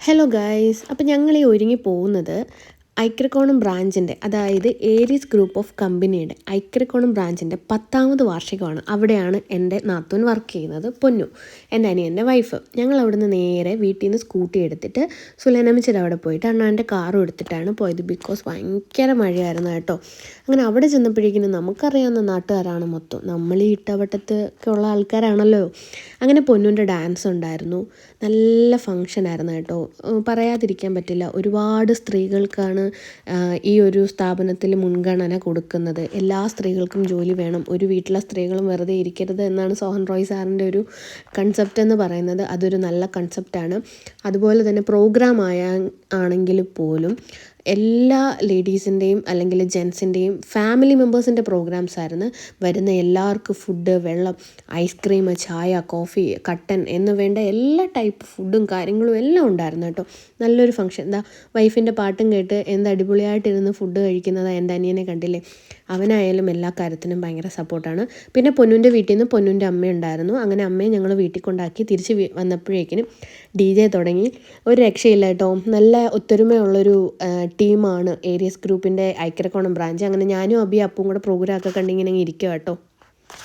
Hello guys, അപ്പം ഞങ്ങൾ ഈ ഒരുങ്ങി പോകുന്നത് ഐക്യക്കോണം ബ്രാഞ്ചിൻ്റെ, അതായത് ഏരീസ് ഗ്രൂപ്പ് ഓഫ് കമ്പനിയുടെ ഐക്യക്കോണം ബ്രാഞ്ചിൻ്റെ 10ാമത് വാർഷികമാണ്. അവിടെയാണ് എൻ്റെ നാത്തൂൻ വർക്ക് ചെയ്യുന്നത്, പൊന്നു, എൻ്റെ അനിയൻ്റെ വൈഫ്. ഞങ്ങൾ അവിടുന്ന് നേരെ വീട്ടിൽ നിന്ന് സ്കൂട്ടി എടുത്തിട്ട് സുലൈനമ്മച്ചിയുടെ അവിടെ പോയിട്ട് അണ്ണാൻ്റെ കാറും എടുത്തിട്ടാണ് പോയത്. ബിക്കോസ് ഭയങ്കര മഴയായിരുന്നു കേട്ടോ. അങ്ങനെ അവിടെ ചെന്നപ്പോഴേക്കിനും നമുക്കറിയാവുന്ന നാട്ടുകാരാണ് മൊത്തം, നമ്മൾ ഈ ഇട്ടവട്ടത്ത് ഒക്കെ ഉള്ള ആൾക്കാരാണല്ലോ. അങ്ങനെ പൊന്നുൻ്റെ ഡാൻസ് ഉണ്ടായിരുന്നു, നല്ല ഫങ്ഷനായിരുന്നു കേട്ടോ. പറയാതിരിക്കാൻ പറ്റില്ല. ഒരുപാട് സ്ത്രീകൾക്കാണ് ഈ ഒരു സ്ഥാപനത്തിൽ മുൻഗണന കൊടുക്കുന്നത്. എല്ലാ സ്ത്രീകൾക്കും ജോലി വേണം, ഒരു വീട്ടിലെ സ്ത്രീകളും വെറുതെ ഇരിക്കരുത് എന്നാണ് സോഹൻ റോയ് സാറിൻ്റെ ഒരു കൺസെപ്റ്റ് എന്ന് പറയുന്നത്. അതൊരു നല്ല കൺസെപ്റ്റാണ്. അതുപോലെ തന്നെ പ്രോഗ്രാം ആണെങ്കിൽ പോലും എല്ലാ ലേഡീസിൻ്റെയും അല്ലെങ്കിൽ ജെൻസിൻ്റെയും ഫാമിലി മെമ്പേഴ്സിൻ്റെ പ്രോഗ്രാംസ് ആയിരുന്നു. വരുന്ന എല്ലാവർക്കും ഫുഡ്, വെള്ളം, ഐസ്ക്രീം, ചായ, കോഫി, കട്ടൻ എന്ന് വേണ്ട എല്ലാ ടൈപ്പ് ഫുഡും കാര്യങ്ങളും എല്ലാം ഉണ്ടായിരുന്നു കേട്ടോ. നല്ലൊരു ഫംഗ്ഷൻ. എന്താ വൈഫിൻ്റെ പാട്ടും കേട്ട് എന്ത് അടിപൊളിയായിട്ടിരുന്ന് ഫുഡ് കഴിക്കുന്നത് എൻ്റെ അനിയനെ കണ്ടില്ലേ. അവനായാലും എല്ലാ കാര്യത്തിനും ഭയങ്കര സപ്പോർട്ടാണ്. പിന്നെ പൊന്നുൻ്റെ വീട്ടിൽ നിന്ന് പൊന്നുൻ്റെ അമ്മ ഉണ്ടായിരുന്നു. അങ്ങനെ അമ്മയെ ഞങ്ങൾ വീട്ടിൽ കൊണ്ടാക്കി തിരിച്ച് വന്നപ്പോഴേക്കിനും DJ തുടങ്ങി. ഒരു രക്ഷയില്ല കേട്ടോ. നല്ല ഒത്തൊരുമയുള്ളൊരു ടീമാണ് ഏരിയസ് ഗ്രൂപ്പിൻ്റെ ഐക്യക്കോണം ബ്രാഞ്ച്. അങ്ങനെ ഞാനും അബി അപ്പും കൂടെ പ്രോഗ്രാം ഒക്കെ കണ്ടിങ്ങനെ ഇരിക്കുക കേട്ടോ.